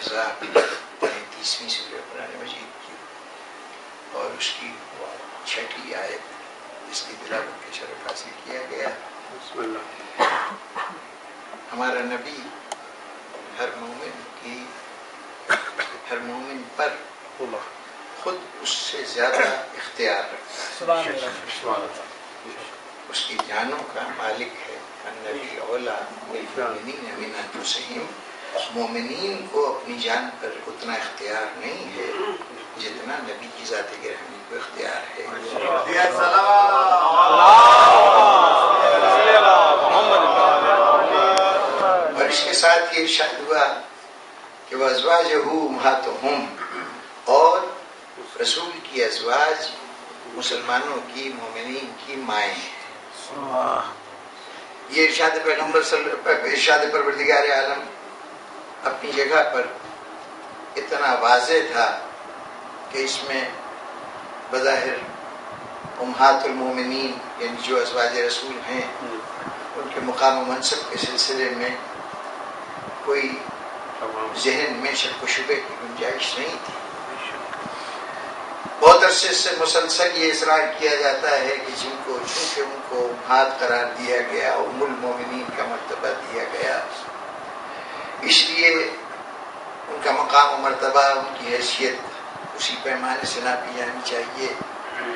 احزاب 33ویں سورہ قرآن مجید کی اور اس کی 6ٹھی آیت جس کی تلاوت کے شرف حاصل کیا گیا. بسم اللہ. ہمارا نبی ہر مومن پر خود اس سے زیادہ اختیار رکھتا ہے. اس کی جانوں کا مالک ہے. النبی اولا بالمؤمنین من انفسہم. مومنین کو اپنی جان پر اتنا اختیار نہیں ہے جتنا نبی کی ذات گرامی کو اختیار ہے. اور اس کے ساتھ یہ ارشاد ہوا کہ وازواجہ امہاتہم، اور رسول کی ازواج مسلمانوں کی مومنین کی مائیں ہیں. یہ ارشاد ارشاد پروردگار عالم اپنی جگہ پر اتنا واضح تھا کہ اس میں بظاہر امہات المومنین یعنی جو ازواج رسول ہیں ان کے مقام و منصب کے سلسلے میں کوئی ذہن میں شک و شبے کی گنجائش نہیں تھی. بہت عرصے سے مسلسل یہ اصرار کیا جاتا ہے کہ چونکہ ان کو امہات قرار دیا گیا، ام المومنین کا مرتبہ دیا گیا، اس لیے ان کا مقام و مرتبہ، ان کی حیثیت اسی پیمانے سے ناپی جانی چاہیے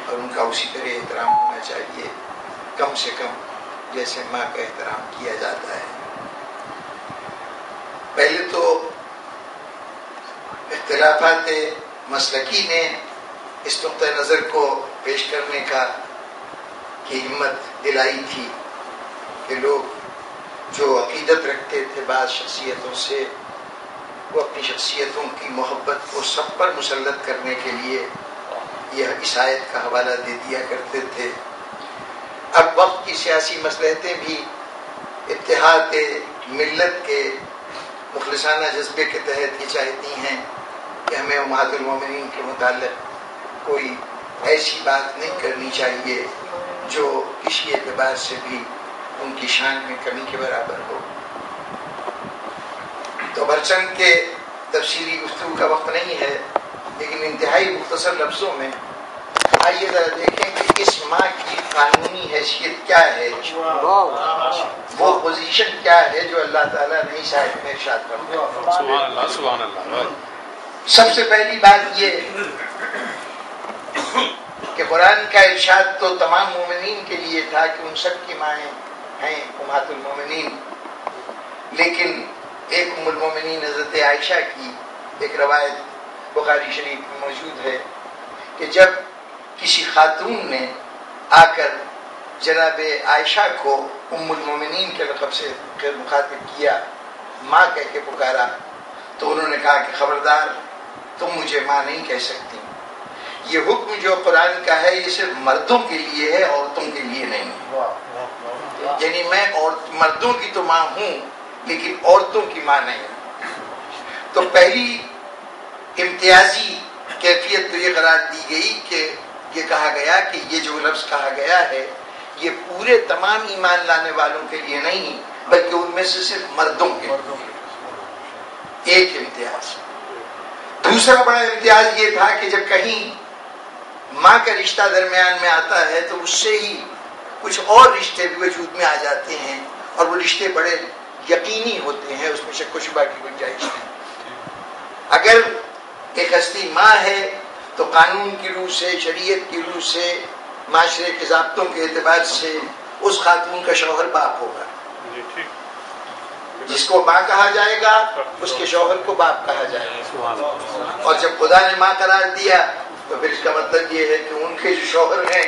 اور ان کا اسی طرح احترام ہونا چاہیے، کم سے کم جیسے ماں کا احترام کیا جاتا ہے. پہلے تو اختلافات مسلکی نے اس نقطۂ نظر کو پیش کرنے کی ہمت دلائی تھی کہ لوگ جو عقیدت رکھتے تھے بعض شخصیتوں سے، وہ اپنی شخصیتوں کی محبت کو سب پر مسلط کرنے کے لیے یہ اس آیت کا حوالہ دے دیا کرتے تھے. اب وقت کی سیاسی مصلحتیں بھی اتحاد ملت کے مخلصانہ جذبے کے تحت یہ چاہتی ہیں کہ ہمیں امہات المومنین کے متعلق کوئی ایسی بات نہیں کرنی چاہیے جو کسی اعتبار سے بھی ان کی شان میں کمی کے برابر ہو. تو برچند کے تفصیلی گفتگو کا وقت نہیں ہے، لیکن انتہائی مختصر لفظوں میں آئیے ذرا دیکھیں کہ اس ماں کی قانونی حیثیت کیا ہے، وہ پوزیشن کیا ہے جو اللہ تعالیٰ نے اس آیت میں ارشاد فرمایا. سبحان اللہ. سب سے پہلی بات یہ کہ قرآن کا ارشاد تو تمام مومنین کے لیے تھا کہ ان سب کی مائیں ہیں امہات المومنین، لیکن ایک ام المومنین حضرت عائشہ کی ایک روایت بخاری شریف میں موجود ہے کہ جب کسی خاتون نے آ کر جناب عائشہ کو ام المومنین کے لقب سے مخاطب کیا، ماں کہہ کے پکارا، تو انہوں نے کہا کہ خبردار، تم مجھے ماں نہیں کہہ سکتی. یہ حکم جو قرآن کا ہے یہ صرف مردوں کے لیے ہے، عورتوں کے لیے نہیں. یعنی میں مردوں کی تو ماں ہوں لیکن عورتوں کی ماں نہیں. تو پہلی امتیازی کیفیت تو یہ قرار دی گئی کہ یہ کہا گیا کہ یہ جو لفظ کہا گیا ہے یہ پورے تمام ایمان لانے والوں کے لیے نہیں بلکہ ان میں سے صرف مردوں کے لیے. ایک امتیاز. دوسرا بڑا امتیاز یہ تھا کہ جب کہیں ماں کا رشتہ درمیان میں آتا ہے تو اس سے ہی کچھ اور رشتے بھی وجود میں آ جاتے ہیں اور وہ رشتے بڑے یقینی ہوتے ہیں، اس میں شک و شبہ کی گنجائش نہیں. اگر ایک ہستی ماں ہے تو قانون کی روح سے، شریعت کی روح سے، معاشرے کے ضابطوں کے اعتبار سے اس خاتون کا شوہر باپ ہوگا. جس کو ماں کہا جائے گا اس کے شوہر کو باپ کہا جائے گا. اور جب خدا نے ماں قرار دیا تو پھر اس کا مطلب یہ ہے کہ ان کے جو شوہر ہیں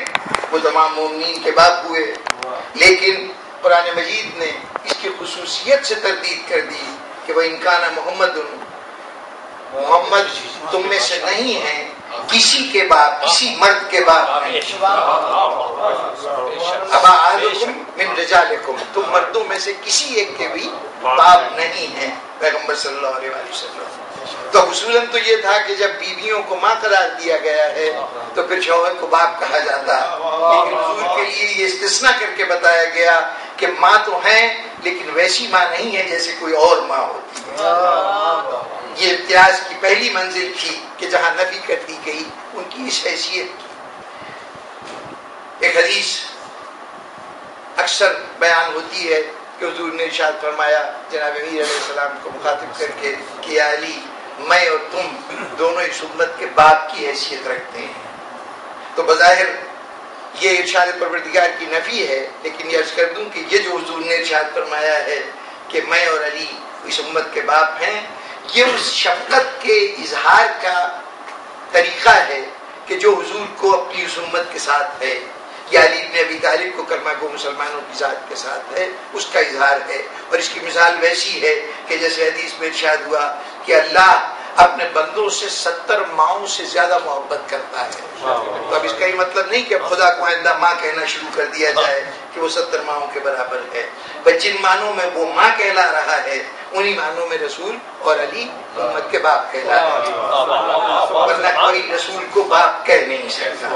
وہ تمام مومنین کے باپ ہوئے. لیکن قرآن مجید نے اس کی خصوصیت سے تردید کر دی کہ وہ انکان محمد تم میں سے نہیں ہیں کسی کے باپ، کسی مرد کے باپ نہیں. ابا احدکم من رجالکم، تم مردوں میں سے کسی ایک کے بھی باپ نہیں ہیں. پیغمبر صلی اللہ علیہ وسلم. تو اصولاً تو یہ تھا کہ جب بیویوں کو ماں قرار دیا گیا ہے تو پھر شوہر کو باپ کہا جاتا، لیکن حضور کے لیے یہ استثناء کر کے بتایا گیا کہ ماں تو ہیں لیکن ویسی ماں نہیں ہے جیسے کوئی اور ماں ہوتی ہے. یہ امتیاز کی پہلی منزل تھی کہ جہاں نفی کر دی گئی ان کی اس حیثیت کی. ایک حدیث اکثر بیان ہوتی ہے کہ حضور نے ارشاد فرمایا جناب امیر علیہ السلام کو مخاطب کر کے کہ یا علی میں اور تم دونوں اس امت کے باپ کی حیثیت رکھتے ہیں. تو بظاہر یہ ارشاد پروردگار کی نفی ہے، لیکن یہ عرض کر دوں کہ یہ جو حضور نے ارشاد فرمایا ہے کہ میں اور علی اس امت کے باپ ہیں، یہ اس شفقت کے اظہار کا طریقہ ہے کہ جو حضور کو اپنی اس امت کے ساتھ ہے، یا علی بن ابی طالب کو کلمہ گو مسلمانوں کی ذات کے ساتھ ہے، اس کا اظہار ہے. اور اس کی مثال ویسی ہے کہ جیسے حدیث میں ارشاد ہوا کہ اللہ اپنے بندوں سے 70 ماؤں سے زیادہ محبت کرتا ہے. تو اب اس کا یہ مطلب نہیں کہ خدا کو آئندہ ماں کہنا شروع کر دیا جائے کہ وہ 70 ماؤں کے برابر ہے، بس جن معنوں میں وہ ماں کہلا رہا ہے انہی معنوں میں رسول اور علی امت کے باپ کہلا رہا ہے، ورنہ کوئی رسول کو باپ کہہ نہیں سکتا.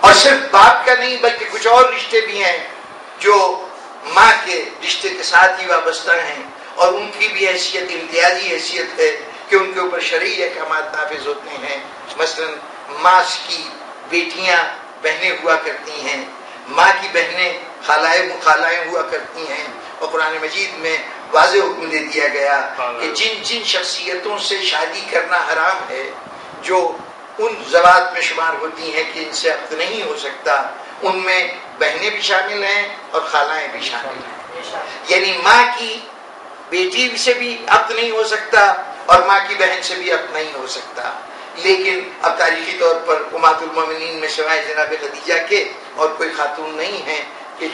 اور صرف باپ کا نہیں بلکہ کچھ اور رشتے بھی ہیں جو ماں کے رشتے کے ساتھ ہی وابستہ ہیں، اور ان کی بھی حیثیت امتیازی حیثیت ہے کہ ان کے اوپر شرعی احکامات نافذ ہوتے ہیں. مثلا ماں کی بیٹیاں بہنیں ہوا کرتی ہیں، ماں کی بہنیں خالائیں ہوا کرتی ہیں، اور قرآن مجید میں واضح حکم دے دیا گیا کہ جن جن شخصیتوں سے شادی کرنا حرام ہے، جو ان زوات میں شمار ہوتی ہیں کہ ان سے عقد نہیں ہو سکتا، ان میں بہنیں بھی شامل ہیں اور خالائیں بھی شامل ہیں. یعنی ماں کی بیٹی سے بھی عقد نہیں ہو سکتا اور ماں کی بہن سے بھی عقد نہیں ہو سکتا. لیکن اب تاریخی طور پر امہات المومنین میں سوائے جناب خدیجہ کے اور کوئی خاتون نہیں ہے کہ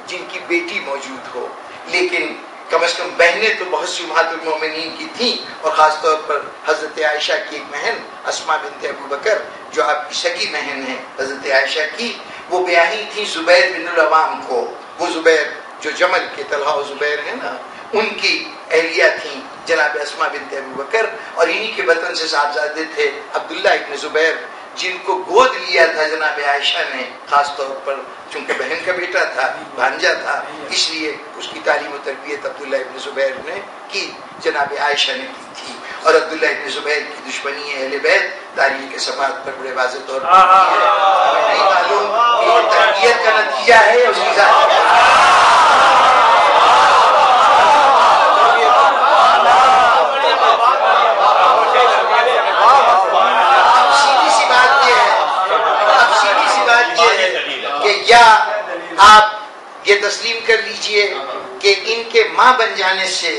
جن کی بیٹی موجود ہو، لیکن کم از کم بہنیں تو بہت سی امہات المومنین کی تھیں، اور خاص طور پر حضرت عائشہ کی ایک بہن اسماء بنت ابو بکر جو آپ کی سگی بہن ہیں حضرت عائشہ کی، وہ بیاہی تھی زبیر بن العوام کو. وہ زبیر جو جمل کے طلحہ و زبیر ہیں نا، ان کی اہلیہ تھیں جناب اسماء بنت ابو بکر، اور انہی کے بطن سے صاحبزادے تھے عبداللہ ابن زبیر، جن کو گود لیا تھا جناب عائشہ نے، خاص طور پر چونکہ بہن کا بیٹا تھا، بھانجا تھا، اس لیے اس کی تعلیم و تربیت عبداللہ ابن زبیر نے کی، جناب عائشہ نے کی تھی. اور عبداللہ ابن زبیر کی دشمنی اہل بیت تاریخ کے صفحات پر بڑے واضح طور پر ہے. نہیں معلوم کہ یہ تربیت کا نتیجہ ہے اس کی ذات. یا آپ یہ تسلیم کر لیجئے کہ ان کے ماں بن جانے سے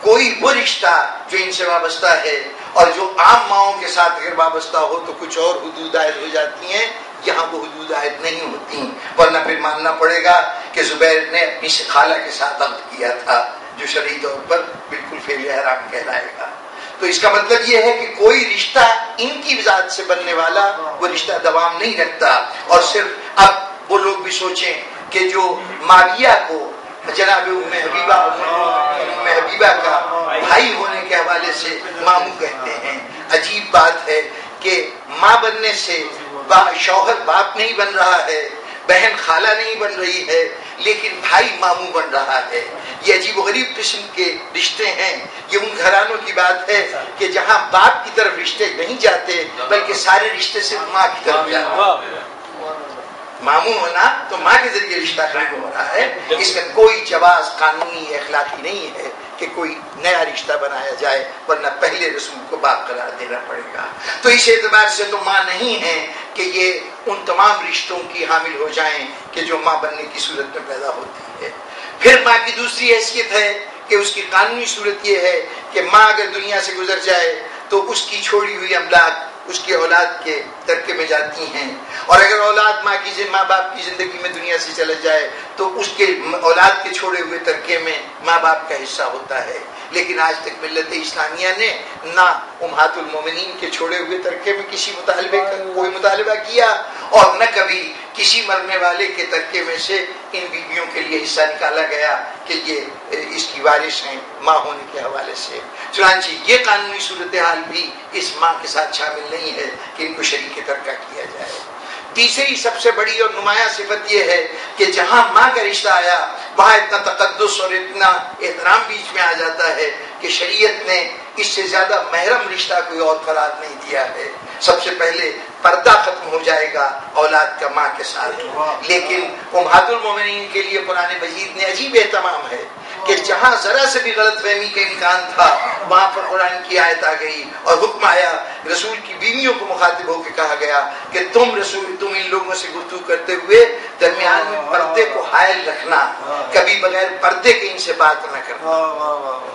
کوئی وہ رشتہ جو ان سے وابستہ ہے اور جو عام ماؤں کے ساتھ اگر وابستہ ہو تو کچھ اور حدود عائد ہو جاتی ہیں، یہاں وہ حدود عائد نہیں ہوتی، ورنہ پھر ماننا پڑے گا کہ زبیر نے اپنی خالہ کے ساتھ عقد کیا تھا، جو شرعی طور پر بالکل فعل حرام کہلائے گا. تو اس کا مطلب یہ ہے کہ کوئی رشتہ ان کی ذات سے بننے والا وہ رشتہ دوام نہیں رکھتا. اور صرف اب وہ لوگ بھی سوچیں کہ جو معاویہ کو جناب ام حبیبہ کا بھائی ہونے کے حوالے سے ماموں کہتے ہیں، عجیب بات ہے کہ ماں بننے سے شوہر باپ نہیں بن رہا ہے، بہن خالہ نہیں بن رہی ہے، لیکن بھائی ماموں بن رہا ہے. یہ عجیب و غریب قسم کے رشتے ہیں. یہ ان گھرانوں کی بات ہے کہ جہاں باپ کی طرف رشتے نہیں جاتے بلکہ سارے رشتے صرف ماں کی طرف جاتے ہیں. ماموں ہونا تو ماں کے ذریعے رشتہ قائم ہو رہا ہے. اس کا کوئی جواز قانونی اخلاقی نہیں ہے کہ کوئی نیا رشتہ بنایا جائے، ورنہ پہلے رسول کو باپ قرار دینا پڑے گا. تو اس اعتبار سے تو ماں نہیں ہے کہ یہ ان تمام رشتوں کی حامل ہو جائیں کہ جو ماں بننے کی صورت میں پیدا ہوتی ہے. پھر ماں کی دوسری حیثیت ہے کہ اس کی قانونی صورت یہ ہے کہ ماں اگر دنیا سے گزر جائے تو اس کی چھوڑی ہوئی املاک اس کی اولاد کے ترکے میں جاتی ہیں، اور اگر اولاد ماں باپ کی زندگی میں دنیا سے چلا جائے تو اس کے اولاد کے چھوڑے ہوئے ترکے میں ماں باپ کا حصہ ہوتا ہے. لیکن آج تک ملت اسلامیہ نے نہ امہات المومنین کے چھوڑے ہوئے ترکے میں کسی مطالبے کا کوئی مطالبہ کیا، اور نہ کبھی کسی مرنے والے کے ترکے میں سے ان بیویوں کے لیے حصہ نکالا گیا کہ یہ اس کی وارث ہیں ماں ہونے کے حوالے سے. چنانچہ یہ قانونی صورتحال بھی اس ماں کے ساتھ شامل نہیں ہے کہ ان کو شریک ترکہ کیا جائے. تیسری سب سے بڑی اور نمایاں صفت یہ ہے کہ جہاں ماں کا رشتہ آیا وہاں اتنا تقدس اور اتنا احترام بیچ میں آ جاتا ہے کہ شریعت نے اس سے زیادہ محرم رشتہ کوئی اور قرار نہیں دیا ہے. سب سے پہلے پردہ ختم ہو جائے گا اولاد کا ماں کے ساتھ. لیکن امہات المومنین کے لیے قرآن مجید نے عجیب اہتمام ہے کہ جہاں ذرا سے بھی غلط فہمی کا امکان تھا وہاں پر قرآن کی آیت آ گئی اور حکم آیا. رسول کی بیویوں کو مخاطب ہو کے کہا گیا کہ تم ان لوگوں سے گفتگو کرتے ہوئے درمیان میں پردے کو حائل رکھنا, کبھی بغیر پردے کے ان سے بات نہ کرنا.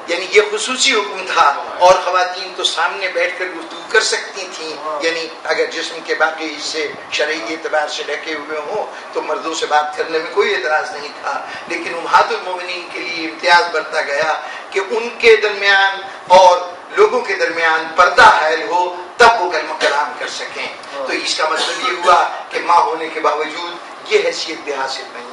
یعنی یہ خصوصی حکم تھا. اور خواتین تو سامنے بیٹھ کر گفتگو کر سکتی تھیں, یعنی اگر جسم کے باقی حصے شرعی اعتبار سے ڈھکے ہوئے ہوں تو مردوں سے بات کرنے میں کوئی اعتراض نہیں تھا. لیکن امہات المومنین کے لیے امتیاز برتا گیا کہ ان کے درمیان اور لوگوں کے درمیان پردہ حائل ہو تب وہ کلام کر سکیں. تو اس کا مطلب یہ ہوا کہ ماں ہونے کے باوجود یہ حیثیت بھی حاصل نہیں.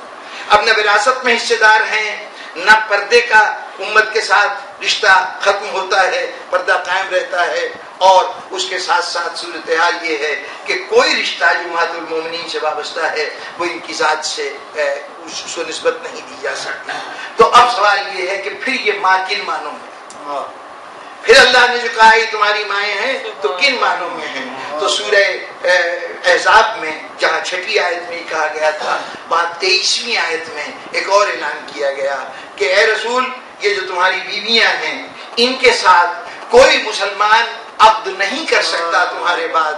اب نہ وراثت میں حصے دار ہیں, نہ پردے کا امت کے ساتھ رشتہ ختم ہوتا ہے, پردہ قائم رہتا ہے. اور اس کے ساتھ ساتھ صورتحال یہ ہے کہ کوئی رشتہ جو امہات المومنین سے وابستہ ہے وہ ان کی ذات سے اس کو نسبت نہیں دی جا سکتی. تو اب سوال یہ ہے کہ پھر یہ ماں کن معنوں میں, پھر اللہ نے جو کہا یہ تمہاری مائیں ہیں تو کن معنوں میں ہیں. تو سورہ احزاب میں جہاں 6 آیت میں کہا گیا تھا, وہاں 23ویں آیت میں ایک اور اعلان کیا گیا کہ اے رسول یہ جو تمہاری بیویاں ہیں ان کے ساتھ کوئی مسلمان عقد نہیں کر سکتا تمہارے بعد,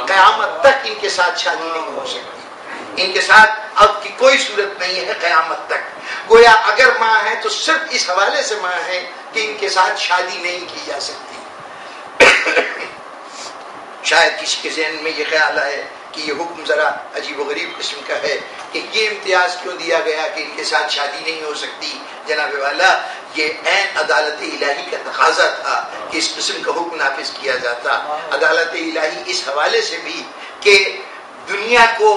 قیامت تک ان کے ساتھ شادی نہیں ہو سکتی. ان کے ساتھ عقد کی کوئی صورت نہیں ہے قیامت تک. گویا اگر ماں ہے تو صرف اس حوالے سے ماں ہے کہ ان کے ساتھ شادی نہیں کی جا سکتی. شاید کسی کے ذہن میں یہ خیال آئے کہ یہ حکم ذرا عجیب و غریب قسم کا ہے کہ یہ امتیاز کیوں دیا گیا کہ ان کے ساتھ شادی نہیں ہو سکتی. جناب والا, یہ عین عدالت الہی کا تقاضا تھا کہ اس قسم کا حکم نافذ کیا جاتا. عدالت الہی اس حوالے سے بھی کہ دنیا کو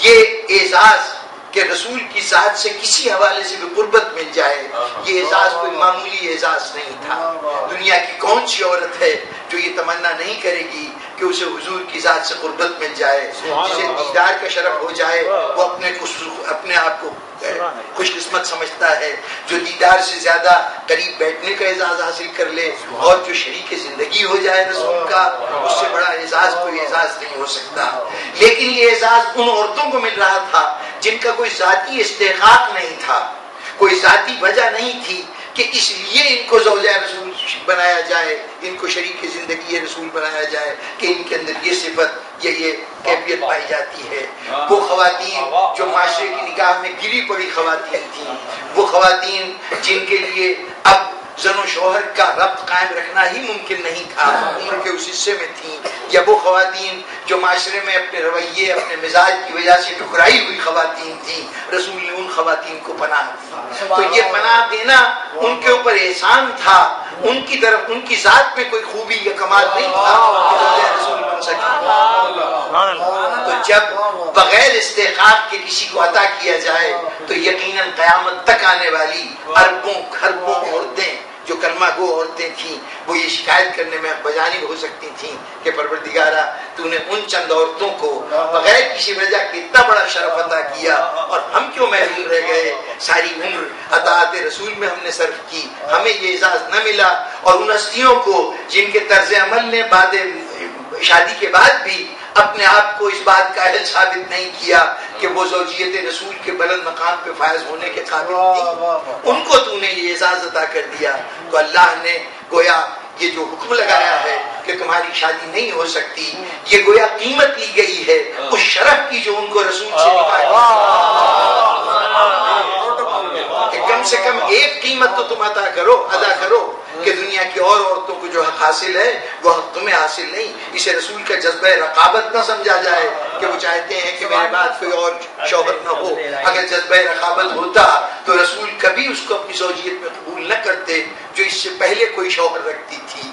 یہ اعزاز کہ رسول کی ذات سے کسی حوالے سے بھی قربت مل جائے, یہ اعزاز کوئی معمولی اعزاز نہیں تھا. دنیا کی کون سی عورت ہے جو یہ تمنا نہیں کرے گی کہ اسے حضور کی ذات سے قربت مل جائے, جسے دیدار کا شرف ہو جائے. وہ اپنے آپ کو خوش قسمت سمجھتا ہے جو دیدار سے زیادہ قریب بیٹھنے کا اعزاز حاصل کر لے, اور جو شریک زندگی ہو جائے رسول کا, اس سے بڑا اعزاز کوئی اعزاز نہیں ہو سکتا. لیکن یہ اعزاز ان عورتوں کو مل رہا تھا جن کا کوئی ذاتی استحقاق نہیں تھا, کوئی ذاتی وجہ نہیں تھی کہ اس لیے ان کو زوجہ رسول بنایا جائے, ان کو شریک زندگی رسول بنایا جائے کہ ان کے اندر یہ صفت یا یہ کیفیت پائی جاتی ہے. وہ خواتین جو معاشرے کی نگاہ میں گری پڑی خواتین تھیں, وہ خواتین جن کے لیے اب زن و شوہر کا ربط قائم رکھنا ہی ممکن نہیں تھا, عمر کے اس حصے میں تھیں, یا وہ خواتین جو معاشرے میں اپنے رویے اپنے مزاج کی وجہ سے ٹکرائی ہوئی خواتین تھیں, رسول نے ان خواتین کو پناہ دی. تو یہ پناہ دینا ان کے اوپر احسان تھا, ان کی طرف ان کی ذات میں کوئی خوبی یا کمال نہیں تھا کہ رسول بن سکے. تو جب بغیر استحقاق کے کسی کو عطا کیا جائے تو یقیناً قیامت تک آنے والی اربوں خربوں عورتیں جو کلمہ گو عورتیں تھیں وہ یہ شکایت کرنے میں بجانب ہو سکتی تھیں کہ پروردگارہ تو نے ان چند عورتوں کو بغیر کسی وجہ کے اتنا بڑا شرف عطا کیا اور ہم کیوں محروم رہ گئے, ساری عمر اطاعت رسول میں ہم نے صرف کی, ہمیں یہ اعزاز نہ ملا. اور ان ہستیوں کو جن کے طرز عمل نے بعد شادی کے بعد بھی اپنے آپ کو اس بات کا اہل ثابت نہیں کیا کہ وہ زوجیت رسول کے بلند مقام پہ فائز ہونے کے قابل تھی, ان کو تو نے یہ اعزاز عطا کر دیا. تو اللہ نے گویا یہ جو حکم لگایا ہے کہ تمہاری شادی نہیں ہو سکتی, یہ گویا قیمت لی گئی ہے اس شرف کی جو ان کو رسول سے کہ کم سے کم ایک قیمت تو تم ادا کرو کہ دنیا کی اور عورتوں کو جو حق حاصل ہے وہ حق تمہیں حاصل نہیں. اسے رسول کا جذبہ رقابت نہ سمجھا جائے کہ وہ چاہتے ہیں کہ میرے بعد کوئی اور شوہر نہ ہو. اگر جذبہ رقابت ہوتا تو رسول کبھی اس کو اپنی زوجیت میں قبول نہ کرتے جو اس سے پہلے کوئی شوہر رکھتی تھی,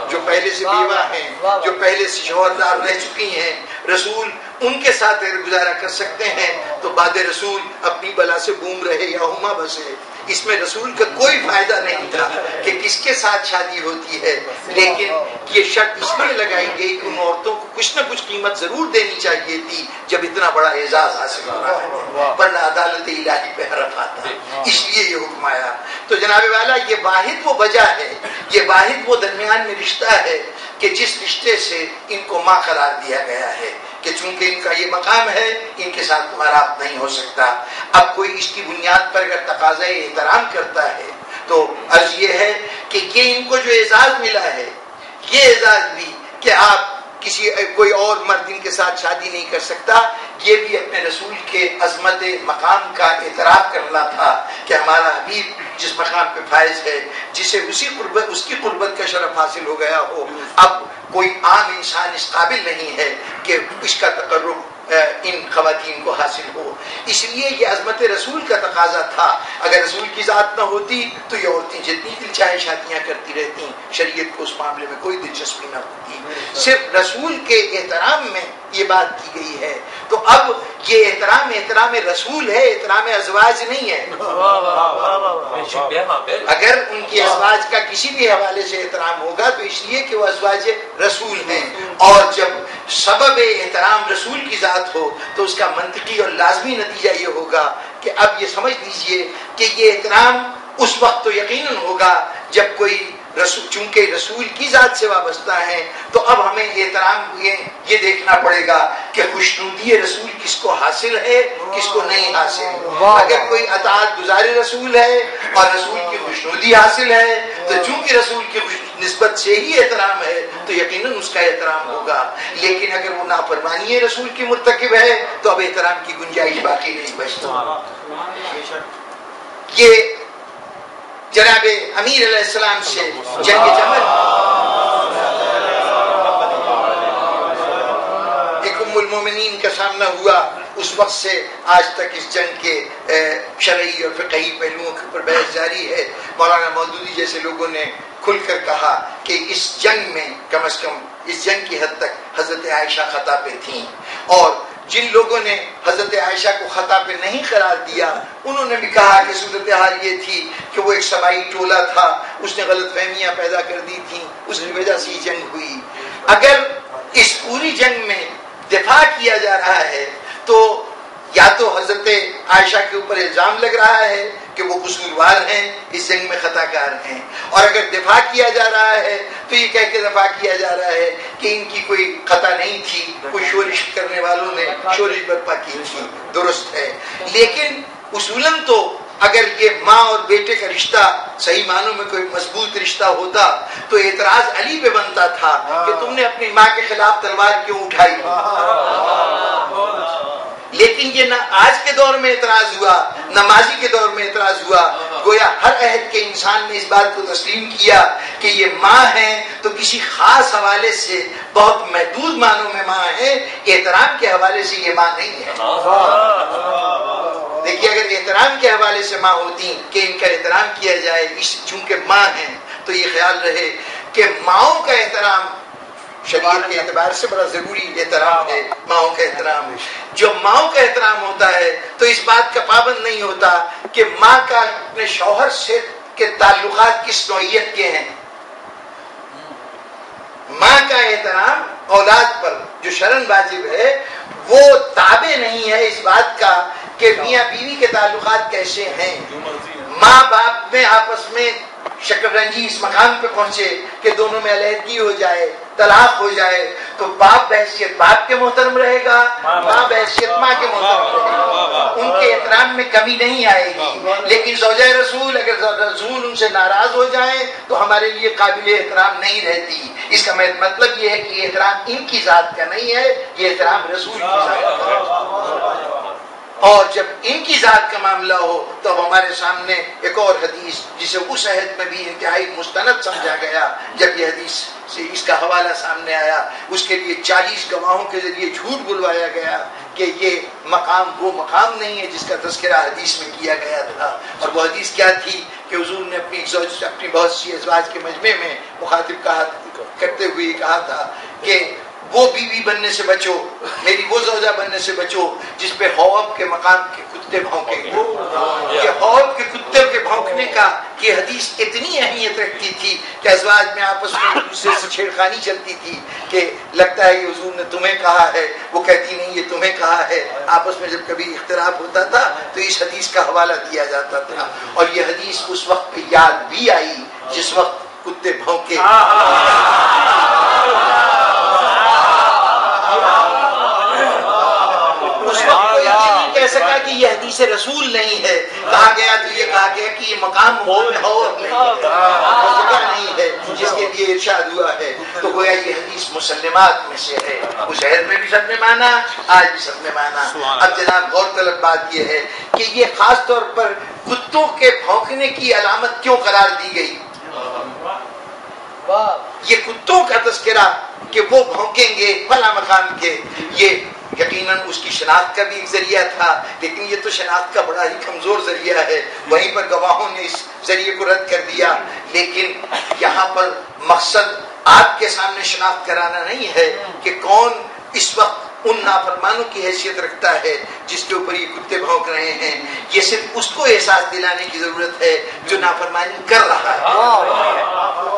جو پہلے سے بیوہ ہیں, جو پہلے سے شوہردار رہ چکی ہیں. رسول ان کے ساتھ گزارا کر سکتے ہیں تو بعد رسول اپنی بلا سے بوم رہے یا ہما بسے، اس میں رسول کا کوئی فائدہ نہیں تھا کہ کس کے ساتھ شادی ہوتی ہے، لیکن یہ شرط اس لیے لگائی گئی کہ ان عورتوں کو کچھ نہ کچھ قیمت ضرور دینی چاہیے تھی جب اتنا بڑا اعزاز حاصل ہو رہا ہے، ورنہ عدالت الہی پہ حرف آتا، اس لیے یہ حکم آیا۔ تو جناب والا یہ واحد وہ وجہ ہے، یہ واحد وہ درمیان میں رشتہ ہے کہ جس رشتے سے ان کو ماں قرار دیا گیا ہے کہ چونکہ ان کا یہ مقام ہے، ان کے ساتھ تمہارا نہیں ہو سکتا۔ اب کوئی اس کی بنیاد پر اگر تقاضۂ احترام کرتا ہے تو عرض یہ ہے کہ یہ ان کو جو اعزاز ملا ہے، یہ اعزاز بھی کہ آپ کوئی اور مرد ان کے ساتھ شادی نہیں کر سکتا، یہ بھی اپنے رسول کے عظمت مقام کا اعتراف کرنا تھا کہ ہمارا حبیب جس مقام پہ فائز ہے، جسے اس کی قربت کا شرف حاصل ہو گیا ہو، اب کوئی عام انسان اس قابل نہیں ہے کہ اس کا تقرب ان خواتین کو حاصل ہو۔ اس لیے یہ عظمت رسول کا تقاضا تھا۔ اگر رسول کی ذات نہ ہوتی تو یہ عورتیں جتنی دل چاہے شادیاں کرتی رہتی، شریعت کو اس معاملے میں کوئی دلچسپی نہ ہوتی، صرف رسول کے احترام میں یہ بات کی گئی ہے۔ تو اب یہ احترام رسول ہے، احترام ازواج نہیں ہے۔ اگر ان کی ازواج کا کسی بھی حوالے سے احترام ہوگا تو اس لیے کہ وہ ازواج رسول ہیں، اور جب سبب احترام رسول کی ذات ہو تو اس کا منطقی اور لازمی نتیجہ یہ ہوگا کہ اب یہ سمجھ لیجئے کہ یہ احترام اس وقت تو یقیناً ہوگا جب کوئی رسول، چونکہ رسول کی ذات سے وابستہ ہے تو اب ہمیں احترام یہ دیکھنا پڑے گا کہ خوشنودی رسول کس کو حاصل ہے، کس کو نہیں حاصل۔ اگر کوئی اطاعت گزار رسول ہے اور رسول کی خوشنودی حاصل ہے تو چونکہ رسول کی نسبت سے ہی احترام ہے تو یقیناً اس کا احترام ہوگا، لیکن اگر وہ نافرمانی رسول کی مرتکب ہے تو اب احترام کی گنجائش باقی نہیں بچتا۔ یہ جناب امیر علیہ السلام سے جنگ جمل ایک ام المومنین کا سامنا ہوا، اس وقت سے آج تک اس جنگ کے شرعی اور فقہی پہلوؤں کے اوپر بحث جاری ہے۔ مولانا مودودی جیسے لوگوں نے کھل کر کہا کہ اس جنگ میں کم از کم اس جنگ کی حد تک حضرت عائشہ خطا پہ تھیں، اور جن لوگوں نے حضرت عائشہ کو خطا پہ نہیں قرار دیا انہوں نے بھی کہا کہ صورتحال یہ تھی کہ وہ ایک سبائی ٹولہ تھا، اس نے غلط فہمیاں پیدا کر دی تھیں، اس کی وجہ سے یہ جنگ ہوئی۔ اگر اس پوری جنگ میں دفاع کیا جا رہا ہے تو یا تو حضرت عائشہ کے اوپر الزام لگ رہا ہے کہ وہ قصوروار ہیں، اس جنگ میں خطا کار ہیں، اور اگر دفاع کیا جا رہا ہے تو یہ کہہ کے دفاع کیا جا رہا ہے کہ ان کی کوئی خطا نہیں تھی، کوئی شورش کرنے والوں نے شورش برپا کی تھی۔ درست ہے، لیکن اصولاً تو اگر یہ ماں اور بیٹے کا رشتہ صحیح معنوں میں کوئی مضبوط رشتہ ہوتا تو اعتراض علی پہ بنتا تھا کہ تم نے اپنی ماں کے خلاف تلوار کیوں اٹھائی، لیکن یہ نہ آج کے دور میں اعتراض ہوا نہ ماضی کے دور میں اعتراض ہوا، گویا ہر عہد کے انسان نے اس بات کو تسلیم کیا کہ یہ ماں ہیں تو کسی خاص حوالے سے بہت محدود معنوں میں ماں ہیں، احترام کے حوالے سے یہ ماں نہیں ہے۔ دیکھیے اگر احترام کے حوالے سے ماں ہوتی کہ ان کا احترام کیا جائے، چونکہ ماں ہیں تو یہ خیال رہے کہ ماؤں کا احترام شریعت کے اعتبار سے بڑا ضروری احترام ہے، ماؤں کا احترام۔ جو ماؤں کا احترام ہوتا ہے تو اس بات کا پابند نہیں ہوتا کہ ماں کا اپنے شوہر سے کے تعلقات کس نوعیت کے ہیں۔ ماں کا احترام اولاد پر جو شرعاً واجب ہے وہ تابع نہیں ہے اس بات کا کہ میاں بیوی کے تعلقات کیسے ہیں۔ ماں باپ میں آپس میں شکل رنجی اس مقام پہ پہنچے کہ دونوں میں علیحدگی ہو جائے، طلاق ہو جائے تو باپ بحیثیت باپ کے محترم رہے گا، ماں بحیثیت ماں کے محترم رہے گا، ان کے احترام میں کمی نہیں آئے گی۔ لیکن زوجہ رسول اگر رسول ان سے ناراض ہو جائیں تو ہمارے لیے قابل احترام نہیں رہتی۔ اس کا مطلب یہ ہے کہ یہ احترام ان کی ذات کا نہیں ہے، یہ احترام رسول کی ذات کا ہے۔ اور جب ان کی ذات کا معاملہ ہو تو اب ہمارے سامنے ایک اور حدیث جسے اس عہد میں بھی انتہائی مستند سمجھا گیا، جب یہ حدیث سے اس کا حوالہ سامنے آیا، اس کے لیے 40 گواہوں کے ذریعے جھوٹ بلوایا گیا کہ یہ مقام وہ مقام نہیں ہے جس کا تذکرہ حدیث میں کیا گیا تھا۔ اور وہ حدیث کیا تھی کہ حضور نے اپنی بہت سی ازواج کے مجمع میں مخاطب کرتے ہوئے کہا تھا کہ وہ بیوی بننے سے بچو، میری وہ زوجہ بننے سے بچو جس پہ حوب کے مقام کے کتے بھونکیں گے۔ یہ حوب کے کتے کے بھونکنے کا یہ حدیث اتنی اہمیت رکھتی تھی کہ ازواج میں آپس میں ایک دوسرے سے چھیڑخانی چلتی تھی کہ لگتا ہے کہ حضور نے تمہیں کہا ہے، وہ کہتی نہیں یہ تمہیں کہا ہے۔ آپس میں جب کبھی اختلاف ہوتا تھا تو اس حدیث کا حوالہ دیا جاتا تھا، اور یہ حدیث اس وقت پہ یاد بھی آئی جس وقت کتے بھونکے۔ اس وقت کوئی یہ نہیں کہہ سکا کہ یہ حدیث رسول نہیں ہے، کہا گیا تو یہ کہا گیا کہ یہ مقام جگہ نہیں ہے جس کے لیے ارشاد ہوا ہے۔ تو گویا یہ حدیث مسلمات میں سے ہے، اس عہد میں بھی سب نے مانا، آج بھی سب نے مانا۔ اب جناب غور طلب بات یہ ہے کہ یہ خاص طور پر کتوں کے بھونکنے کی علامت کیوں قرار دی گئی؟ یہ کتوں کا تذکرہ کہ وہ بھونکیں گے فلاں مقام کے، یہ یقیناً اس کی شناخت کا بھی ایک ذریعہ تھا، لیکن یہ تو شناخت کا بڑا ہی کمزور ذریعہ ہے، وہیں پر گواہوں نے اس ذریعے کو رد کر دیا۔ لیکن یہاں پر مقصد آپ کے سامنے شناخت کرانا نہیں ہے کہ کون اس وقت ان نافرمانوں کی حیثیت رکھتا ہے جس کے اوپر یہ کتے بھونک رہے ہیں، یہ صرف اس کو احساس دلانے کی ضرورت ہے جو نافرمانی کر رہا ہے،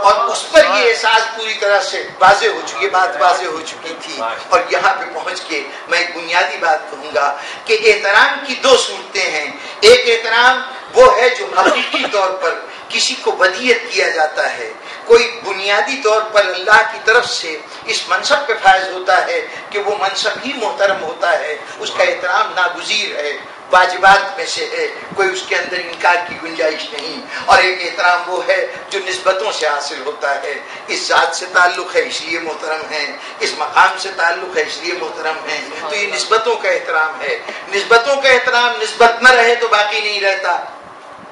اور اس پر یہ احساس پوری طرح سے واضح ہو چکی، بات واضح ہو چکی تھی۔ اور یہاں پہ پہنچ کے میں ایک بنیادی بات کہوں گا کہ احترام کی دو صورتیں ہیں۔ ایک احترام وہ ہے جو حقیقی طور پر کسی کو ودیعت کیا جاتا ہے، کوئی بنیادی طور پر اللہ کی طرف سے اس منصب پہ فائز ہوتا ہے کہ وہ منصب ہی محترم ہوتا ہے، اس کا احترام ناگزیر ہے، واجبات میں سے ہے، کوئی اس کے اندر انکار کی گنجائش نہیں۔ اور ایک احترام وہ ہے جو نسبتوں سے حاصل ہوتا ہے، اس ذات سے تعلق ہے اس لیے محترم ہیں، اس مقام سے تعلق ہے اس لیے محترم ہیں، تو یہ نسبتوں کا احترام ہے۔ نسبتوں کا احترام نسبت نہ رہے تو باقی نہیں رہتا،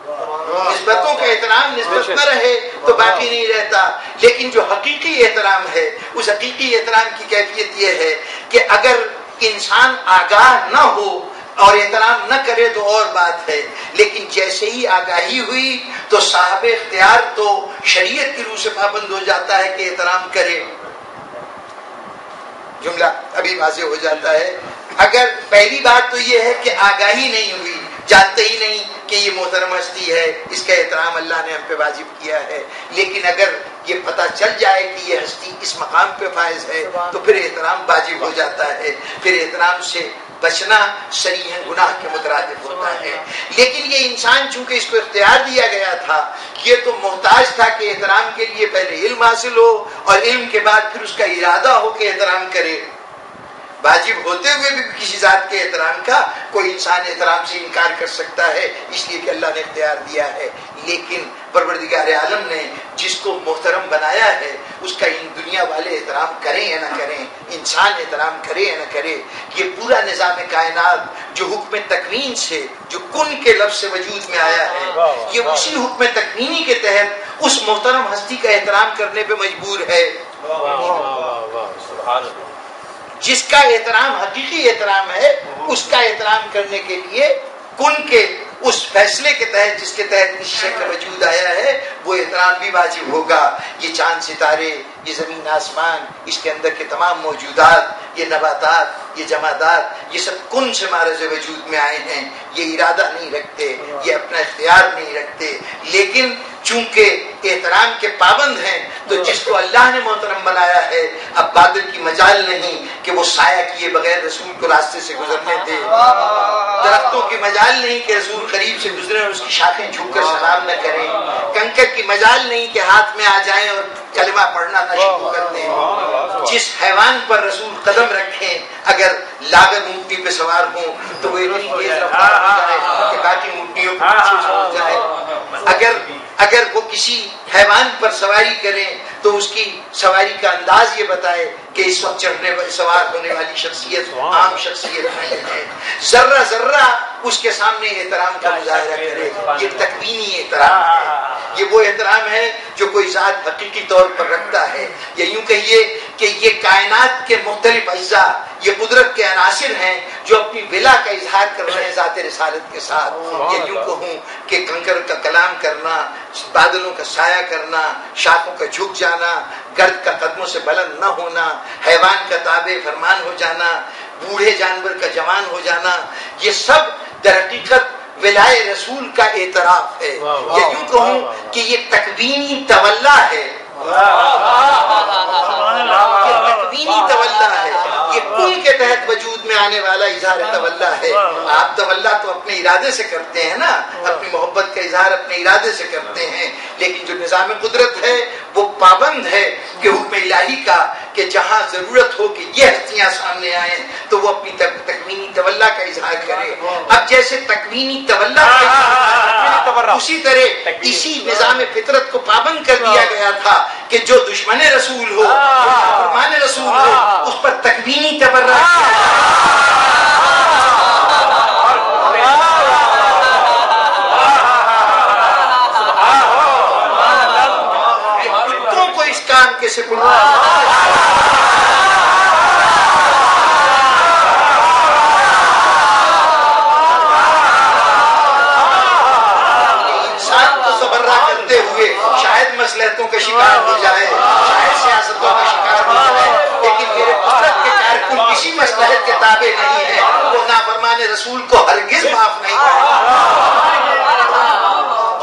نسبتوں کا احترام نسبت نہ رہے تو باقی نہیں رہتا۔ لیکن جو حقیقی احترام ہے، اس حقیقی احترام کی کیفیت یہ ہے کہ اگر انسان آگاہ نہ ہو اور احترام نہ کرے تو اور بات ہے، لیکن جیسے ہی آگاہی ہوئی تو صاحب اختیار تو شریعت کی روح سے پابند ہو جاتا ہے کہ احترام کرے۔ جملہ ابھی واضح ہو جاتا ہے۔ اگر پہلی بات تو یہ ہے کہ آگاہی نہیں ہوئی، جانتے ہی نہیں کہ یہ محترم ہستی ہے، اس کا احترام اللہ نے ہم پہ واجب کیا ہے، لیکن اگر یہ پتہ چل جائے کہ یہ ہستی اس مقام پہ فائز ہے تو پھر احترام واجب ہو جاتا ہے، پھر احترام سے بچنا صریحاً گناہ کے مترادف ہوتا ہے۔ لیکن یہ انسان چونکہ اس کو اختیار دیا گیا تھا، یہ تو محتاج تھا کہ احترام کے لیے پہلے علم حاصل ہو اور علم کے بعد پھر اس کا ارادہ ہو کہ احترام کرے۔ واجب ہوتے ہوئے بھی کسی ذات کے احترام کا کوئی انسان احترام سے انکار کر سکتا ہے، اس لیے کہ اللہ نے اختیار دیا ہے، لیکن پروردگار عالم نے جس کو محترم بنایا ہے اس کا ان دنیا والے احترام کریں یا نہ کریں، انسان احترام کرے یا نہ کرے، یہ پورا نظام کائنات جو حکم تکوین سے، جو کن کے لفظ سے وجود میں آیا ہے، یہ اسی حکم تکوینی کے تحت اس محترم ہستی کا احترام کرنے پہ مجبور ہے جس کا احترام حقیقی احترام ہے۔ اس کا احترام کرنے کے لیے کن کے اس فیصلے کے تحت جس کے تحت اس شے کا وجود آیا ہے وہ احترام بھی واجب ہوگا۔ یہ چاند ستارے، یہ زمین آسمان، اس کے اندر کے تمام موجودات، یہ نباتات، یہ جمادات، یہ سب کن سے مارز وجود میں آئے ہیں، یہ ارادہ نہیں رکھتے، یہ اپنا اختیار نہیں رکھتے، لیکن چونکہ احترام کے پابند ہیں تو جس کو اللہ نے محترم بنایا ہے اب بادل کی مجال نہیں کہ وہ سایہ کیے بغیر رسول کو راستے سے گزرنے دے، درختوں کی مجال نہیں کہ رسول قریب سے گزرے اور اس کی شاخیں جھک کر سلام نہ کریں، کنکر کی مجال نہیں کہ ہاتھ میں آ جائیں اور کلمہ پڑھنا نہ شروع کر دیں۔ جس حیوان پر رسول قدم رکھیں اگر لاغر اونٹنی پہ سوار ہوں تو وہ اتنی تیز رفتار ہو جائے کہ باقی اونٹنیوں کو پیچھے چھوڑ جائے۔ اگر وہ کسی حیوان پر سواری کریں تو اس کی سواری کا انداز یہ بتائے کہ اس وقت چڑھنے سوار ہونے والی شخصیت عام شخصیت نہیں ہے، ذرہ ذرہ اس کے سامنے احترام کا مظاہرہ کرے۔ یہ تکوینی احترام ہے، یہ وہ احترام ہے جو کوئی ذات حقیقی طور پر رکھتا ہے، یا یوں کہیے کہ یہ کائنات کے مختلف اجزاء، یہ قدرت کے عناصر ہیں جو اپنی ولا کا اظہار کر رہے ہیں ذات رسالت کے ساتھ۔ یا یوں کہوں کہ کنکر کا کلام کرنا، بادلوں کا سایہ کرنا، شاخوں کا جھک جانا، گرد کا قدموں سے بلند نہ ہونا، حیوان کا تابع فرمان ہو جانا، بوڑھے جانور کا جوان ہو جانا، یہ سب در حقیقت ولائے رسول کا اعتراف ہے، یا یوں کہوں کہ یہ تکوینی تولا ہے، تکوینی تولا ہے، یہ کل کے تحت وجود میں آنے والا اظہار تولا ہے۔ آپ تولا تو اپنے ارادے سے کرتے ہیں نا، اپنی محبت کا اظہار اپنے ارادے سے کرتے ہیں، لیکن جو نظام قدرت ہے وہ پابند ہے کہ حکم الہی کا، کہ جہاں ضرورت ہو کہ یہ ہستیاں سامنے آئیں تو وہ اپنی تکوینی تولا کا اظہار کرے۔ اب جیسے تکوینی تولا کا اسی طرح اسی نظام فطرت کو پابند کر دیا گیا تھا کہ جو دشمن رسول ہو، فرمان رسول ہو، اس پر تکوینی تبرہ کتوں کو اس کام کے سپرد مصلحتوں کا شکار ہو جائے، شاید سیاستوں کا شکار ہو جائے، لیکن میرے قدرت کے کارکن کسی مصلحت کے تابع نہیں ہے، وہ نافرمان رسول کو ہرگز معاف نہیں کرے۔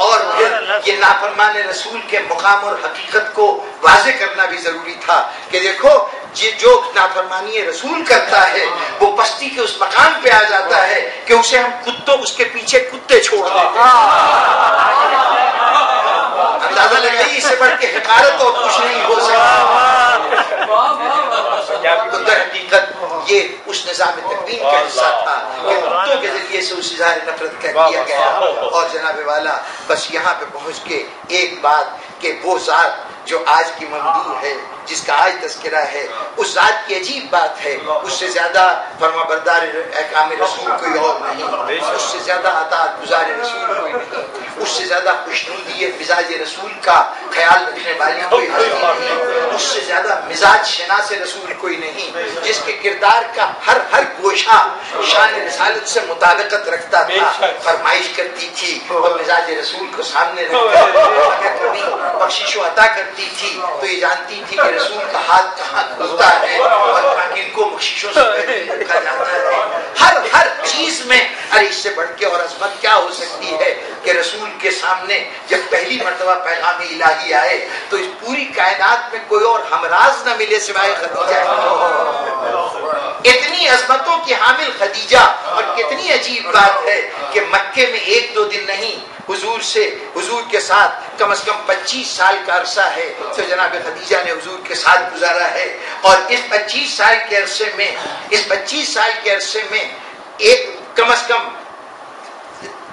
اور پھر یہ نافرمان رسول کے مقام اور حقیقت کو واضح کرنا بھی ضروری تھا کہ دیکھو یہ جو نافرمانی رسول کرتا ہے وہ پستی کے اس مقام پہ آ جاتا ہے کہ اسے ہم کتوں اس کے پیچھے کتے چھوڑ دیتے ہیں۔ اندازہ لگائی اس سے بڑھ کے حقارت اور کچھ نہیں ہو سکتا۔ تو در حقیقت یہ اس نظام تکوین کا حصہ تھا کہ کتوں کے ذریعے سے اس اظہار نفرت کا کیا گیا۔ اور جناب والا بس یہاں پہ پہنچ کے ایک بات کہ وہ ذات جو آج کی ممدوح ہے، جس کا آج تذکرہ ہے، اس ذات کی عجیب بات ہے، اس سے زیادہ فرما بردار احکام رسول کوئی اور نہیں، اس سے زیادہ اطاعت گزار رسول کوئی نہیں، اس سے زیادہ خوشنودی مزاج رسول کا خیال رکھنے والی کوئی ہستی نہیں، اس سے زیادہ مزاج شناس رسول کوئی نہیں، جس کے کردار کا ہر گوشہ شان رسالت سے مطابقت رکھتا تھا، فرمائش کرتی تھی اور مزاج رسول کو سامنے رکھتا، اگر کبھی بخشش و عطا کرتی تھی تو یہ جانتی تھی کہ رسول کا ہاتھ کہاں کھلتا ہے اور کن کو بخششوں سے رکھا جاتا ہے۔ ہر چیز میں ارے اس سے بڑھ کے اور عظمت کیا ہو سکتی ہے کہ رسول کے سامنے جب پہلی مرتبہ پیغام الہی آئے تو اس پوری کائنات میں کوئی اور ہمراز نہ ملے سوائے خدیجہ۔ اتنی عظمتوں کی حامل خدیجہ، اور کتنی عجیب بات ہے کہ مکے میں ایک دو دن نہیں، حضور کے ساتھ کم از کم 25 سال کا عرصہ ہے تو جناب خدیجہ نے حضور کے ساتھ گزارا ہے، اور اس 25 سال کے عرصے میں ایک کم از کم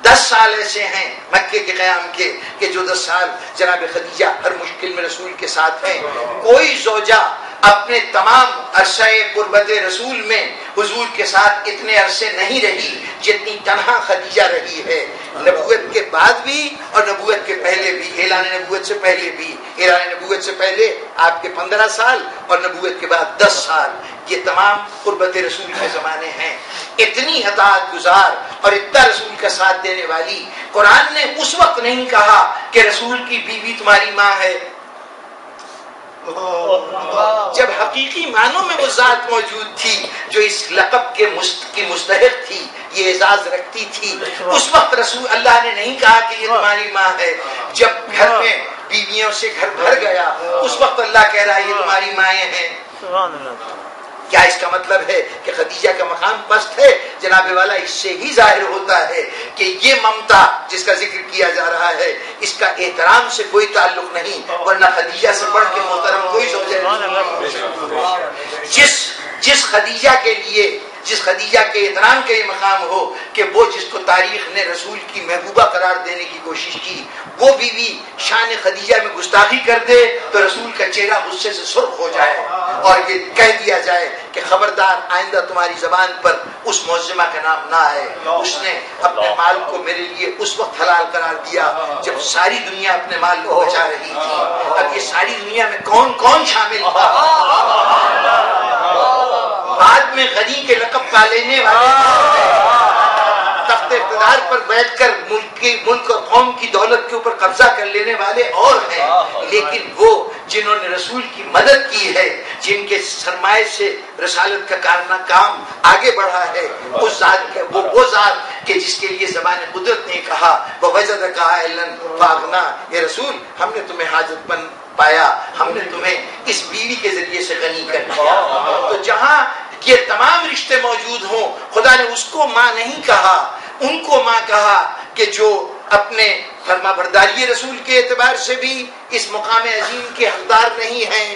10 سال ایسے ہیں مکے کے قیام کے کہ جو 10 سال جناب خدیجہ ہر مشکل میں رسول کے ساتھ ہیں۔ کوئی زوجہ اپنے تمام عرصہ قربت رسول میں حضور کے ساتھ اتنے عرصے نہیں رہی جتنی تنہا خدیجہ رہی ہے، نبوت کے بعد بھی اور نبوت کے پہلے بھی، اعلان نبوت سے پہلے بھی۔ اعلان نبوت سے پہلے آپ کے 15 سال اور نبوت کے بعد 10 سال، یہ تمام قربت رسول کے زمانے ہیں۔ اتنی اطاعت گزار اور اتنا رسول کا ساتھ دینے والی، قرآن نے اس وقت نہیں کہا کہ رسول کی بیوی تمہاری ماں ہے، جب حقیقی معنوں میں وہ ذات موجود تھی جو اس لقب کی مستحق تھی، یہ اعزاز رکھتی تھی، اس وقت رسول اللہ نے نہیں کہا کہ یہ تمہاری ماں ہے۔ جب گھر میں بیویوں سے گھر بھر گیا اس وقت اللہ کہہ رہا ہے یہ تمہاری مائیں ہیں۔ کیا اس کا مطلب ہے کہ خدیجہ کا مقام پست ہے؟ جناب والا اس سے ہی ظاہر ہوتا ہے کہ یہ ممتا جس کا ذکر کیا جا رہا ہے اس کا احترام سے کوئی تعلق نہیں، ورنہ خدیجہ سے بڑھ کے محترم کوئی زوجہ نہیں۔ جس خدیجہ کے احترام کا یہ مقام ہو کہ وہ جس کو تاریخ نے رسول کی محبوبہ قرار دینے کی کوشش کی، وہ بیوی شان خدیجہ میں گستاخی کر دے تو رسول کا چہرہ غصے سے سرخ ہو جائے اور یہ کہہ دیا جائے کہ خبردار آئندہ تمہاری زبان پر اس معظمہ کا نام نہ آئے۔ اس نے اپنے مال کو میرے لیے اس وقت حلال قرار دیا جب ساری دنیا اپنے مال کو بچا رہی تھی۔ اب یہ ساری دنیا میں کون کون شامل تھا؟ بعد میں غنی کے لقب پا لینے والے تخت اقتدار پر بیٹھ کر ملک اور قوم کی دولت کے اوپر قبضہ کر لینے والے اور ہیں، لیکن وہ جنہوں نے رسول کی مدد کی ہے، جن کے سرمایہ سے رسالت کا کام آگے بڑھا ہے، اس ذات وہ ذات کہ جس کے لیے زبان قدرت نے کہا وَوَجَدَكَ عَائِلًا فَأَغْنَىٰ، یہ رسول ہم نے تمہیں حاجت مند پایا، ہم نے تمہیں اس بیوی کے ذریعے سے غنی کر دیا۔ تو جہاں یہ تمام رشتے موجود ہوں، خدا نے اس کو ماں نہیں کہا، ان کو ماں کہا کہ جو اپنے فرما برداری رسول کے اعتبار سے بھی اس مقام عظیم کے حقدار نہیں ہیں،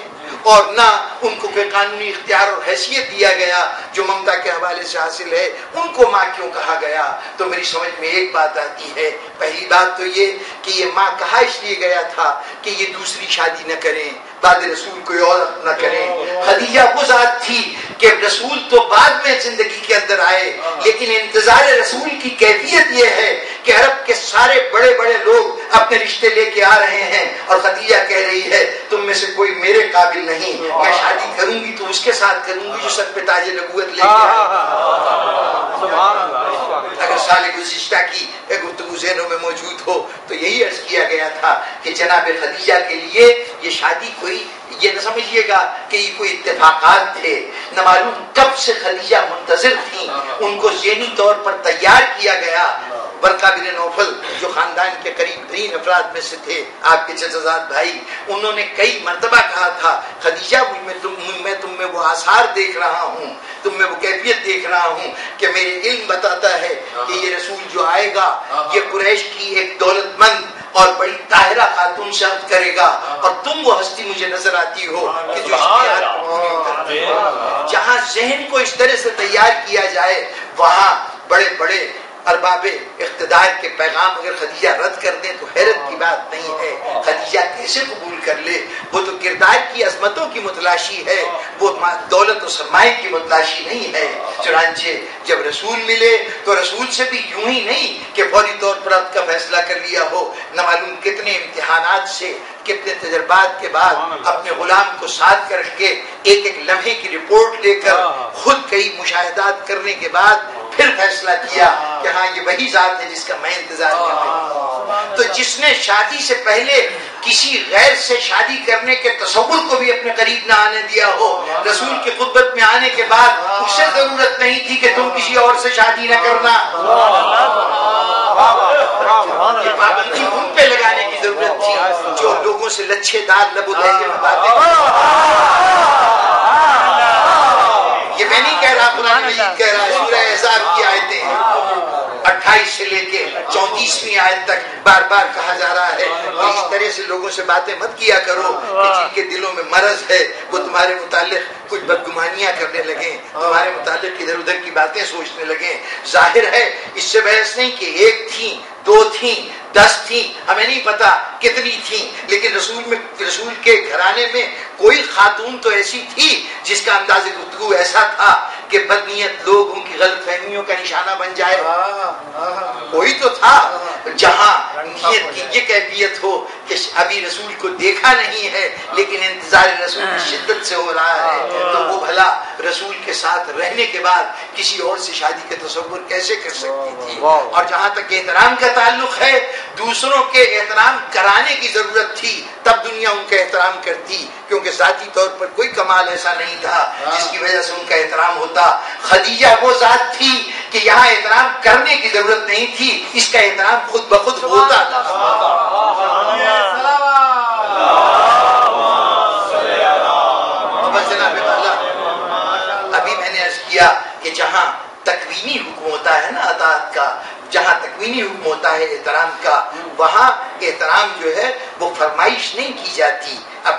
اور نہ ان کو کوئی قانونی اختیار اور حیثیت دیا گیا جو ممتا کے حوالے سے حاصل ہے، ان کو ماں کیوں کہا گیا؟ تو میری سمجھ میں ایک بات آتی ہے، پہلی بات تو یہ کہ یہ ماں کہا اس لیے گیا تھا کہ یہ دوسری شادی نہ کریں، بعد رسول کوئی اور نہ کریں۔ خدیجہ وہ ذات تھی کہ رسول تو بعد میں زندگی کے اندر آئے، لیکن انتظار رسول کی کیفیت یہ ہے کہ عرب کے سارے بڑے بڑے لوگ اپنے رشتے لے کے آ رہے ہیں، اور خدیجہ کہہ رہی ہے تم میں سے کوئی میرے قابل نہیں، میں شادی کروں گی تو اس کے ساتھ کروں گی جو سر پہ تاج نبوت لے کے آئے۔ اگر سال گزشتہ کی گفتگو ذہنوں میں موجود ہو تو یہی عرض کیا گیا تھا کہ جناب خدیجہ کے لیے یہ شادی کوئی، یہ نہ سمجھیے گا کہ یہ کوئی اتفاقات تھے، نہ معلوم کب سے خدیجہ منتظر تھیں، ان کو ذہنی طور پر تیار کیا گیا۔ ورقہ بن نوفل جو خاندان کے قریب ترین افراد میں سے تھے، آپ کے چچا زاد بھائی، انہوں نے کئی مرتبہ کہا تھا خدیجہ میں تم میں وہ آثار دیکھ رہا ہوں، تم میں وہ کیفیت دیکھ رہا ہوں کہ میرے علم بتاتا ہے کہ یہ رسول جو آئے گا یہ قریش کی ایک دولت مند اور بڑی طاہرہ خاتون سے عہد کرے گا، اور تم وہ ہستی مجھے نظر آتی ہو کہ جو اشتہار پوری کرتی ہے۔ جہاں ذہن کو اس طرح سے تیار کیا جائے وہاں بڑے بڑے ارباب اقتدار کے پیغام اگر خدیجہ رد کر دیں تو حیرت کی بات نہیں ہے۔ خدیجہ کیسے قبول کر لے؟ وہ تو کردار کی عظمتوں کی متلاشی ہے، وہ دولت و سرمایہ کی متلاشی نہیں ہے۔ چنانچہ جب رسول ملے تو رسول سے بھی یوں ہی نہیں کہ فوری طور پر عقد کا فیصلہ کر لیا ہو، نہ معلوم کتنے امتحانات سے، کتنے تجربات کے بعد اپنے غلام کو ساتھ کر کے ایک ایک لمحے کی رپورٹ لے کر خود کئی مشاہدات کرنے کے بعد پھر فیصلہ کیا کہ ہاں یہ وہی ذات ہے جس کا میں انتظار کر رہا ہوں۔ تو جس نے شادی سے پہلے کسی غیر سے شادی کرنے کے تصور کو بھی اپنے قریب نہ آنے دیا ہو، رسول کی خدمت میں آنے کے بعد اسے ضرورت نہیں تھی کہ تم کسی اور سے شادی نہ کرنا، یہ پابندی ان پہ لگانے کی ضرورت تھی جو لوگوں سے لچھے دار لب و لہجے میں باتیں یہ میں نہیں کہہ رہا، قرآن مجید کہہ رہا ہے، سورہ احزاب کی آیتیں ہیں 28 سے لے کے 34ویں آیت تک بار بار کہا جا رہا ہے کہ اس طرح سے لوگوں سے باتیں مت کیا کرو کہ جن کے دلوں میں مرض ہے وہ تمہارے متعلق کچھ بدگمانیاں کرنے لگیں، تمہارے متعلق ادھر ادھر کی باتیں سوچنے لگیں۔ ظاہر ہے اس سے بحث نہیں کہ ایک تھیں، دو تھیں، 10 تھیں، ہمیں نہیں پتا کتنی تھیں، لیکن رسول کے گھرانے میں کوئی خاتون تو ایسی تھی جس کا انداز گفتگو ایسا تھا کہ بدنیت لوگ ان کی غلط فہمیوں کا نشانہ بن جائے۔ کوئی تو تھا جہاں نیت کی یہ کیفیت ہو کہ ابھی رسول کو دیکھا نہیں ہے لیکن انتظار رسول کی شدت سے ہو رہا ہے، تو وہ بھلا رسول کے ساتھ رہنے کے بعد کسی اور سے شادی کا تصور کیسے کر سکتی تھی؟ اور جہاں تک احترام کا تعلق ہے، دوسروں کے احترام کرانے کی ضرورت تھی تب دنیا ان کا احترام کرتی، کیونکہ ذاتی طور پر کوئی کمال ایسا نہیں تھا جس کی وجہ سے ان کا احترام ہوتا۔ خدیجہ وہ ذات تھی کہ یہاں احترام کرنے کی ضرورت نہیں تھی، اس کا احترام خود بخود ہوتا تھا۔ ابھی میں نے عرض کیا کہ جہاں تکوینی حکم ہوتا ہے نا اطاعت کا، جہاں تکوینی حکم ہوتا ہے احترام کا، وہاں احترام جو ہے وہ فرمائش نہیں کی جاتی۔ اب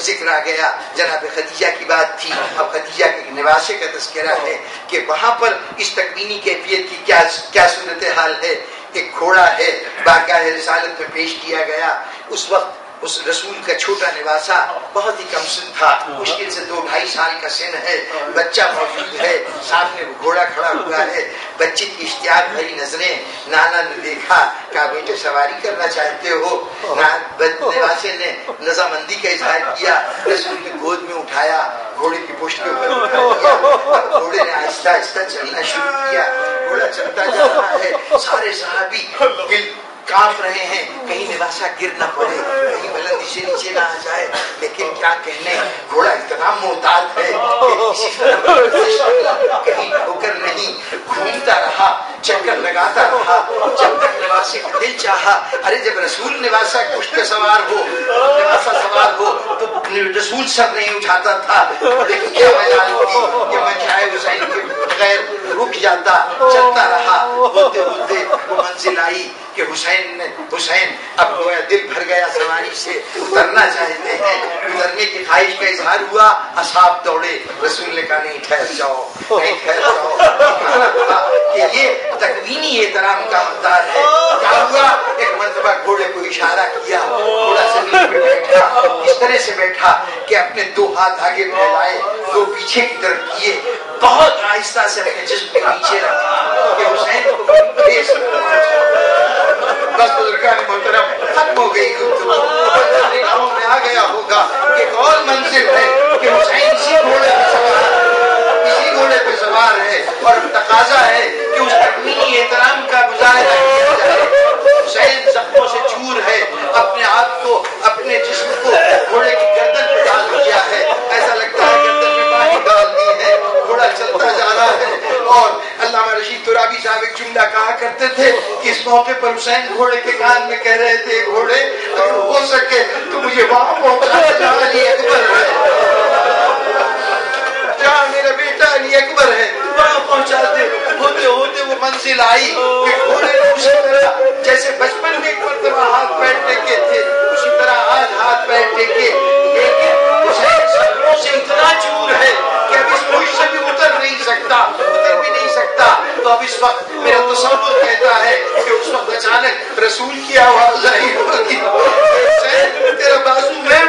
ذکر آ گیا، جناب خدیجہ کی بات تھی، اب خدیجہ کے نواسے کا تذکرہ ہے کہ وہاں پر اس تکوینی کیفیت کی کیا صورتحال ہے۔ ایک گھوڑا ہے، بارگاہ رسالت میں پیش کیا گیا، اس وقت اس رسول کا چھوٹا نواسا بہت ہی کم سن تھا، مشکل سے 2-2.5 سال کا سن ہے، بچہ موجود ہے، سامنے وہ گھوڑا کھڑا ہوا ہے، بچے کی اشتیاق بھری نظریں، نانا نے دیکھا، کہا بیٹے سواری کرنا چاہتے ہو؟ نواسے نے رضامندی کا اظہار کیا، رسول کی گود میں اٹھایا، گھوڑے کی پشت کے اوپر اٹھا دیا، گھوڑے نے آہستہ آہستہ چلنا شروع کیا، گھوڑا چلتا جا رہا ہے. سارے صحابی دل کانپ رہے ہیں کہیں نواسا گر نہ پڑے, کہیں بلندی سے نیچے نہ آ جائے. لیکن کیا کہنے, گھوڑا اتنا محتاط ہے کہ کسی طرح کہیں ٹھوکر نہیں, گھومتا رہا, چکر لگاتا رہا جب تک نواسے کا دل چاہا. ارے جب رسول نواسا کشتے سوار ہو, نواسا سوار ہو تو رسول سر نہیں اٹھاتا تھا. لیکن کیا مجال تھی کہ منشائے حسین کے بغیر رک جاتا. چلتا رہا, ہوتے ہوتے وہ منزل آئی کہ حسین اب دل بھر گیا سواری سے, اترنا چاہتے ہیں. اترنے کی خواہش کا اظہار ہوا, اصحاب دوڑے. رسول نے کہا نہیں ٹھہر جاؤ, نہیں ٹھہر جاؤ. کہ یہ تکوینی احترام کا مقدار ہے. کیا ہوا, ایک مرتبہ گھوڑے کو اشارہ کیا, گھوڑا زمین پہ بیٹھا. اس طرح سے بیٹھا کہ اپنے 2 ہاتھ آگے پھیلائے, 2 پیچھے کی طرف کیے, بہت آہستہ سے اپنے جسم کے نیچے رکھا کہ حسین کو بس. بزرگان محترم ختم ہو گئی گفتگو. گاؤں میں آ گیا ہوگا کہ ایک اور منزل ہے کہ حسین اسی گھوڑے پہ سوار ہے اور تقاضا ہے کہ اس تکوینی احترام کا مظاہرہ کیا جائے. حسین زخموں سے چور ہے, اپنے آپ کو, اپنے جسم کو گھوڑے کی گردن پہ ڈال دیا ہے. ایسا لگتا ہے گردن میں پانی ڈال دی ہے. گھوڑا چلتا جا رہا ہے. اور علامہ رشید ترابی صاحب ایک جملہ کہا کرتے تھے کہ اس موقع پر حسین گھوڑے کے کان میں کہہ رہے تھے, گھوڑے اگر ہو سکے تو مجھے وہاں پہنچا دے جہاں علی اکبر ہے, جہاں میرا بیٹا علی اکبر ہے وہاں پہنچا دے. ہوتے ہوتے وہ منزل آئی کہ گھوڑے نے اسی طرح جیسے بچپن میں ایک مرتبہ ہاتھ پیر ٹیکے تھے اسی طرح آج ہاتھ پیر ٹیکے. لیکن حسین سروں سے اتنا چور ہے کہ اب اس موج سے بھی اتر نہیں سکتا, اتر بھی نہیں سکتا. تو اب اس وقت میرا تصور کہتا ہے کہ اس وقت اچانک رسول کی آواز آئی ہوگی, حسین تیرا بازو میں